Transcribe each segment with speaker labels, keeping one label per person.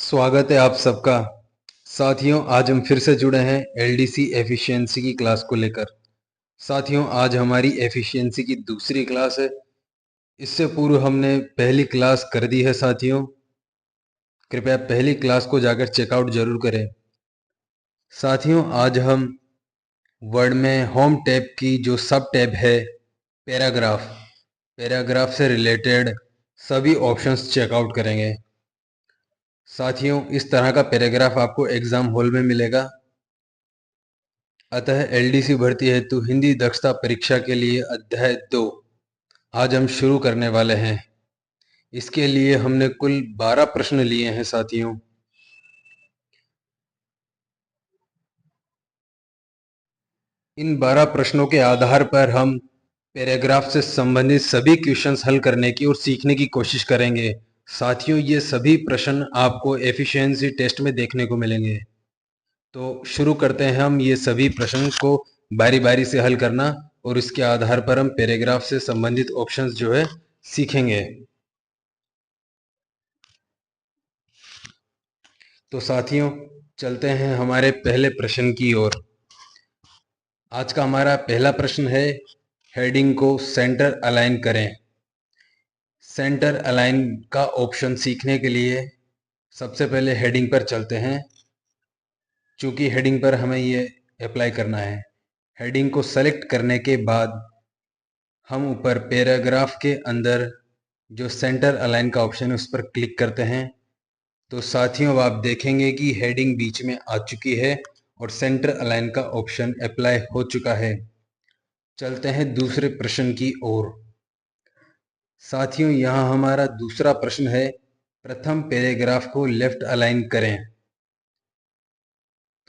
Speaker 1: स्वागत है आप सबका। साथियों, आज हम फिर से जुड़े हैं एलडीसी एफिशिएंसी की क्लास को लेकर। साथियों, आज हमारी एफिशिएंसी की दूसरी क्लास है। इससे पूर्व हमने पहली क्लास कर दी है साथियों। कृपया पहली क्लास को जाकर चेकआउट जरूर करें। साथियों, आज हम वर्ड में होम टैब की जो सब टैब है पैराग्राफ, पैराग्राफ से रिलेटेड सभी ऑप्शंस चेकआउट करेंगे। साथियों, इस तरह का पैराग्राफ आपको एग्जाम हॉल में मिलेगा। अतः एलडीसी भर्ती हेतु हिंदी दक्षता परीक्षा के लिए अध्याय 2 आज हम शुरू करने वाले हैं। इसके लिए हमने कुल 12 प्रश्न लिए हैं साथियों। इन 12 प्रश्नों के आधार पर हम पैराग्राफ से संबंधित सभी क्वेश्चंस हल करने की और सीखने की कोशिश करेंगे। साथियों, ये सभी प्रश्न आपको एफिशिएंसी टेस्ट में देखने को मिलेंगे। तो शुरू करते हैं हम ये सभी प्रश्न को बारी बारी से हल करना, और इसके आधार पर हम पैराग्राफ से संबंधित ऑप्शंस जो है सीखेंगे। तो साथियों, चलते हैं हमारे पहले प्रश्न की ओर। आज का हमारा पहला प्रश्न है, हेडिंग को सेंटर अलाइन करें। सेंटर अलाइन का ऑप्शन सीखने के लिए सबसे पहले हेडिंग पर चलते हैं, चूंकि हेडिंग पर हमें ये अप्लाई करना है। हेडिंग को सेलेक्ट करने के बाद हम ऊपर पैराग्राफ के अंदर जो सेंटर अलाइन का ऑप्शन है उस पर क्लिक करते हैं। तो साथियों, अब आप देखेंगे कि हेडिंग बीच में आ चुकी है और सेंटर अलाइन का ऑप्शन अप्लाई हो चुका है। चलते हैं दूसरे प्रश्न की ओर। साथियों, यहाँ हमारा दूसरा प्रश्न है, प्रथम पैराग्राफ को लेफ्ट अलाइन करें।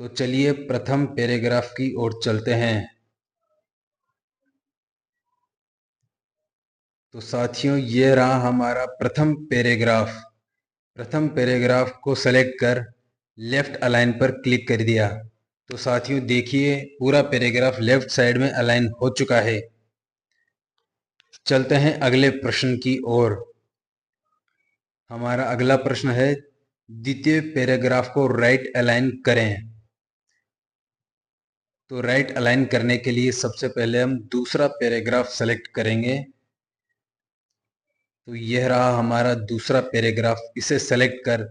Speaker 1: तो चलिए प्रथम पैराग्राफ की ओर चलते हैं। तो साथियों, ये रहा हमारा प्रथम पैराग्राफ। प्रथम पैराग्राफ को सेलेक्ट कर लेफ्ट अलाइन पर क्लिक कर दिया। तो साथियों देखिए, पूरा पैराग्राफ लेफ्ट साइड में अलाइन हो चुका है। चलते हैं अगले प्रश्न की ओर। हमारा अगला प्रश्न है, द्वितीय पैराग्राफ को राइट अलाइन करें। तो राइट अलाइन करने के लिए सबसे पहले हम दूसरा पैराग्राफ सेलेक्ट करेंगे। तो यह रहा हमारा दूसरा पैराग्राफ। इसे सेलेक्ट कर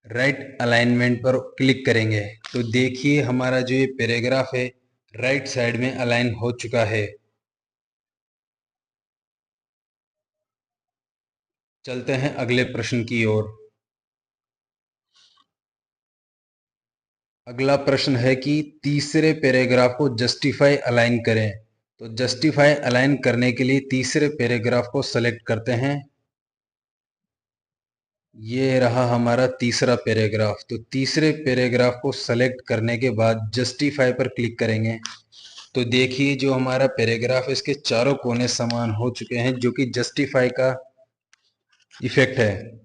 Speaker 1: राइट अलाइनमेंट पर क्लिक करेंगे। तो देखिए, हमारा जो ये पैराग्राफ है राइट साइड में अलाइन हो चुका है। चलते हैं अगले प्रश्न की ओर। अगला प्रश्न है कि तीसरे पैराग्राफ को जस्टिफाई अलाइन करें। तो जस्टिफाई अलाइन करने के लिए तीसरे पैराग्राफ को सेलेक्ट करते हैं। ये रहा हमारा तीसरा पैराग्राफ। तो तीसरे पैराग्राफ को सेलेक्ट करने के बाद जस्टिफाई पर क्लिक करेंगे। तो देखिए, जो हमारा पैराग्राफ है इसके चारों कोने समान हो चुके हैं, जो कि जस्टिफाई का इफेक्ट है।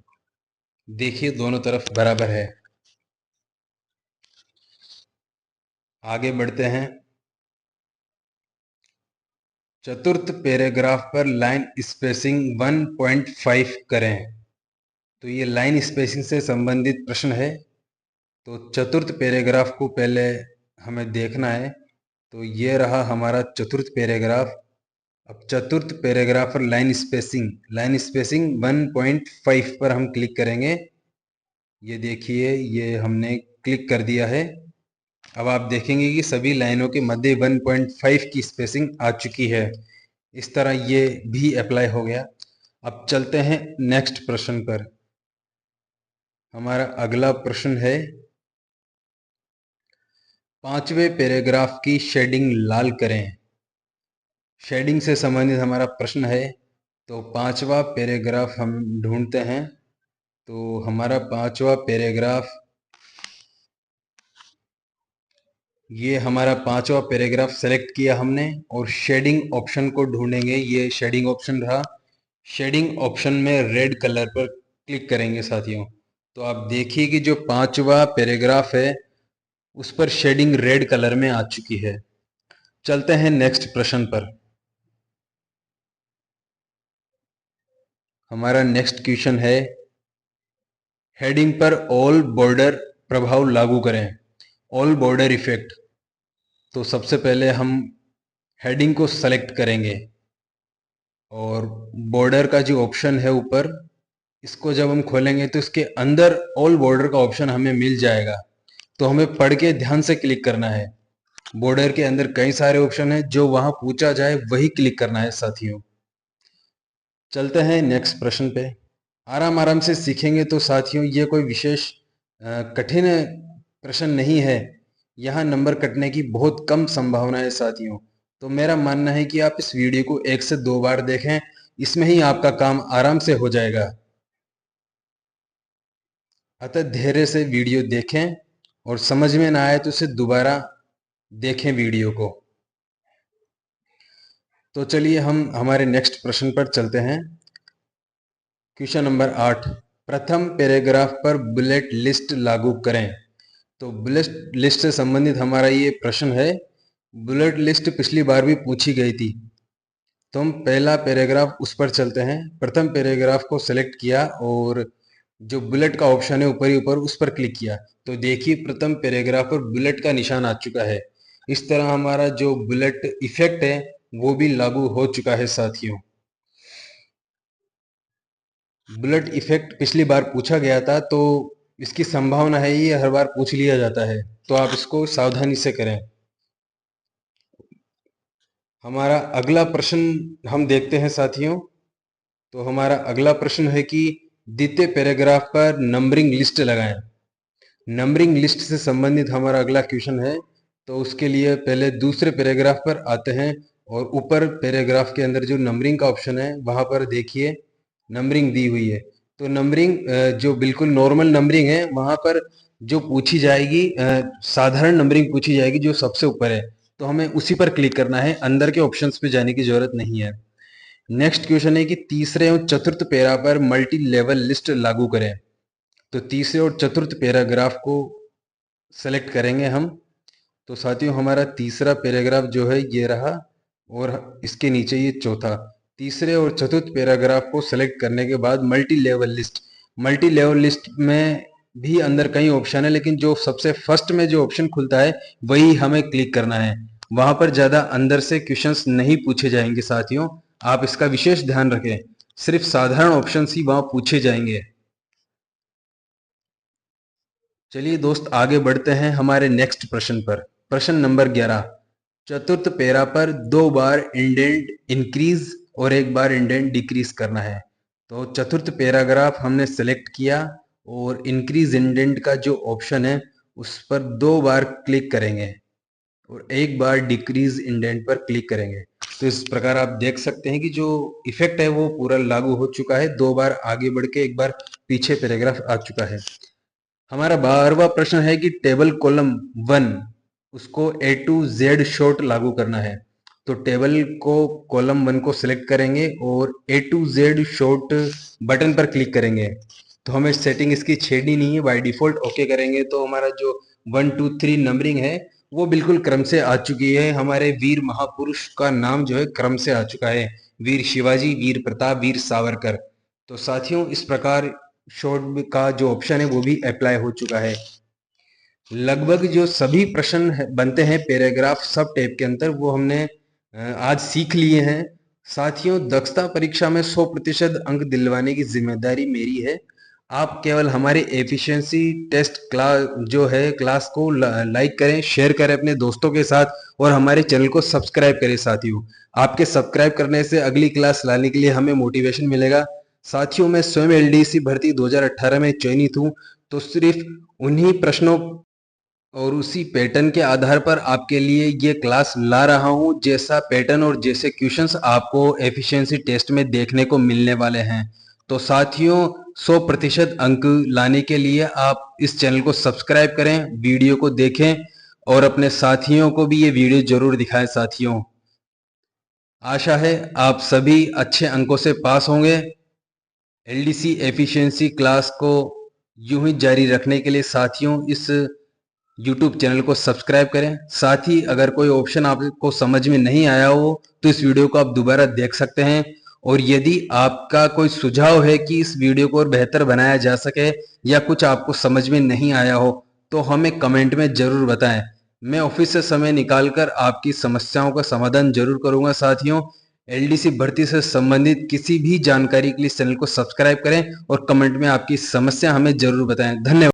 Speaker 1: देखिए, दोनों तरफ बराबर है। आगे बढ़ते हैं। चतुर्थ पैराग्राफ पर लाइन स्पेसिंग 1.5 करें। तो ये लाइन स्पेसिंग से संबंधित प्रश्न है। तो चतुर्थ पैराग्राफ को पहले हमें देखना है। तो ये रहा हमारा चतुर्थ पैराग्राफ। अब चतुर्थ पैराग्राफ पर लाइन स्पेसिंग 1.5 पर हम क्लिक करेंगे। ये देखिए, ये हमने क्लिक कर दिया है। अब आप देखेंगे कि सभी लाइनों के मध्य 1.5 की स्पेसिंग आ चुकी है। इस तरह ये भी अप्लाई हो गया। अब चलते हैं नेक्स्ट प्रश्न पर। हमारा अगला प्रश्न है, पांचवें पैराग्राफ की शेडिंग लाल करें। शेडिंग से संबंधित हमारा प्रश्न है। तो पांचवा पैराग्राफ हम ढूंढते हैं। तो हमारा पांचवा पैराग्राफ, ये हमारा पांचवा पैराग्राफ सेलेक्ट किया हमने और शेडिंग ऑप्शन को ढूंढेंगे। ये शेडिंग ऑप्शन रहा। शेडिंग ऑप्शन में रेड कलर पर क्लिक करेंगे साथियों। तो आप देखिए कि जो पांचवा पैराग्राफ है उस पर शेडिंग रेड कलर में आ चुकी है। चलते हैं नेक्स्ट प्रश्न पर। हमारा नेक्स्ट क्वेश्चन है, हेडिंग पर ऑल बॉर्डर प्रभाव लागू करें, ऑल बॉर्डर इफेक्ट। तो सबसे पहले हम हेडिंग को सेलेक्ट करेंगे और बॉर्डर का जो ऑप्शन है ऊपर, इसको जब हम खोलेंगे तो इसके अंदर ऑल बॉर्डर का ऑप्शन हमें मिल जाएगा। तो हमें पढ़ के ध्यान से क्लिक करना है। बॉर्डर के अंदर कई सारे ऑप्शन है, जो वहां पूछा जाए वही क्लिक करना है साथियों। चलते हैं नेक्स्ट प्रश्न पे। आराम आराम से सीखेंगे तो साथियों ये कोई विशेष कठिन प्रश्न नहीं है। यहाँ नंबर कटने की बहुत कम संभावना है साथियों। तो मेरा मानना है कि आप इस वीडियो को 1 से 2 बार देखें, इसमें ही आपका काम आराम से हो जाएगा। अतः धैर्य से वीडियो देखें और समझ में ना आए तो इसे दोबारा देखें वीडियो को। तो चलिए हम हमारे नेक्स्ट प्रश्न पर चलते हैं। क्वेश्चन नंबर 8, प्रथम पैराग्राफ पर बुलेट लिस्ट लागू करें। तो बुलेट लिस्ट से संबंधित हमारा ये प्रश्न है। बुलेट लिस्ट पिछली बार भी पूछी गई थी। तो हम पहला पैराग्राफ उस पर चलते हैं। प्रथम पैराग्राफ को सेलेक्ट किया और जो बुलेट का ऑप्शन है ऊपर ही ऊपर, उस पर क्लिक किया। तो देखिए प्रथम पैराग्राफ पर बुलेट का निशान आ चुका है। इस तरह हमारा जो बुलेट इफेक्ट है वो भी लागू हो चुका है साथियों। बुलेट इफेक्ट पिछली बार पूछा गया था, तो इसकी संभावना है ये हर बार पूछ लिया जाता है, तो आप इसको सावधानी से करें। हमारा अगला प्रश्न हम देखते हैं साथियों। तो हमारा अगला प्रश्न है कि द्वितीय पैराग्राफ पर नंबरिंग लिस्ट लगाएं। नंबरिंग लिस्ट से संबंधित हमारा अगला क्वेश्चन है। तो उसके लिए पहले दूसरे पैराग्राफ पर आते हैं और ऊपर पैराग्राफ के अंदर जो नंबरिंग का ऑप्शन है वहां पर देखिए नंबरिंग दी हुई है। तो नंबरिंग जो बिल्कुल नॉर्मल नंबरिंग है वहां पर जो पूछी जाएगी, साधारण नंबरिंग पूछी जाएगी जो सबसे ऊपर है। तो हमें उसी पर क्लिक करना है, अंदर के ऑप्शंस पे जाने की जरूरत नहीं है। नेक्स्ट क्वेश्चन है कि तीसरे और चतुर्थ पैरा पर मल्टी लेवल लिस्ट लागू करें। तो तीसरे और चतुर्थ पैराग्राफ को सेलेक्ट करेंगे हम। तो साथियों हमारा तीसरा पैराग्राफ जो है ये रहा और इसके नीचे ये चौथा। तीसरे और चतुर्थ पैराग्राफ को सेलेक्ट करने के बाद मल्टी लेवल लिस्ट में भी अंदर कई ऑप्शन है, लेकिन जो सबसे फर्स्ट में जो ऑप्शन खुलता है वही हमें क्लिक करना है। वहां पर ज्यादा अंदर से क्वेश्चंस नहीं पूछे जाएंगे साथियों, आप इसका विशेष ध्यान रखें। सिर्फ साधारण ऑप्शंस ही वहां पूछे जाएंगे। चलिए दोस्त आगे बढ़ते हैं हमारे नेक्स्ट प्रश्न पर। प्रश्न नंबर 11, चतुर्थ पैरा पर 2 बार इंडेंट इंक्रीज और 1 बार इंडेंट डिक्रीज करना है। तो चतुर्थ पैराग्राफ हमने सेलेक्ट किया और इंक्रीज इंडेंट का जो ऑप्शन है उस पर 2 बार क्लिक करेंगे और 1 बार डिक्रीज इंडेंट पर क्लिक करेंगे। तो इस प्रकार आप देख सकते हैं कि जो इफेक्ट है वो पूरा लागू हो चुका है। 2 बार आगे बढ़ के 1 बार पीछे पैराग्राफ आ चुका है। हमारा 12वां प्रश्न है कि टेबल कॉलम 1 उसको A to Z शॉर्ट लागू करना है। तो टेबल को कॉलम 1 को सिलेक्ट करेंगे और A to Z short button पर क्लिक करेंगे। तो हमें सेटिंग इसकी छेड़नी नहीं है, बाय डिफॉल्ट ओके करेंगे तो हमारा जो 1 2 3 नंबरिंग है वो बिल्कुल क्रम से आ चुकी है। हमारे वीर महापुरुष का नाम जो है क्रम से आ चुका है, वीर शिवाजी, वीर प्रताप, वीर सावरकर। तो साथियों इस प्रकार शॉर्ट का जो ऑप्शन है वो भी अप्लाई हो चुका है। लगभग जो सभी प्रश्न बनते हैं पैराग्राफ सब टैब के अंदर वो हमने आज सीख लिए हैं। साथियों दक्षता परीक्षा में 100% अंक दिलवाने की जिम्मेदारी मेरी है। आप केवल हमारे एफिशिएंसी टेस्ट क्लास जो है क्लास को लाइक करें, शेयर करें अपने दोस्तों के साथ और हमारे चैनल को सब्सक्राइब करें। साथियों आपके सब्सक्राइब करने से अगली क्लास लाने के लिए हमें मोटिवेशन मिलेगा। साथियों मैं स्वयं एलडीसी भर्ती 2018 में चयनित हूँ, तो सिर्फ उन्हीं प्रश्नों और उसी पैटर्न के आधार पर आपके लिए ये क्लास ला रहा हूं, जैसा पैटर्न और जैसे क्वेश्चंस आपको एफिशिएंसी टेस्ट में देखने को मिलने वाले हैं। तो साथियों 100% अंक लाने के लिए आप इस चैनल को सब्सक्राइब करें, वीडियो को देखें और अपने साथियों को भी ये वीडियो जरूर दिखाएं। साथियों आशा है आप सभी अच्छे अंकों से पास होंगे। एलडीसी एफिशिएंसी क्लास को यूं ही जारी रखने के लिए साथियों इस YouTube चैनल को सब्सक्राइब करें। साथ ही अगर कोई ऑप्शन आपको समझ में नहीं आया हो तो इस वीडियो को आप दोबारा देख सकते हैं और यदि आपका कोई सुझाव है कि इस वीडियो को और बेहतर बनाया जा सके या कुछ आपको समझ में नहीं आया हो तो हमें कमेंट में ज़रूर बताएं। मैं ऑफिस से समय निकालकर आपकी समस्याओं का समाधान जरूर करूंगा। साथियों, एलडीसी भर्ती से संबंधित किसी भी जानकारी के लिए इस चैनल को सब्सक्राइब करें और कमेंट में आपकी समस्या हमें जरूर बताएं। धन्यवाद।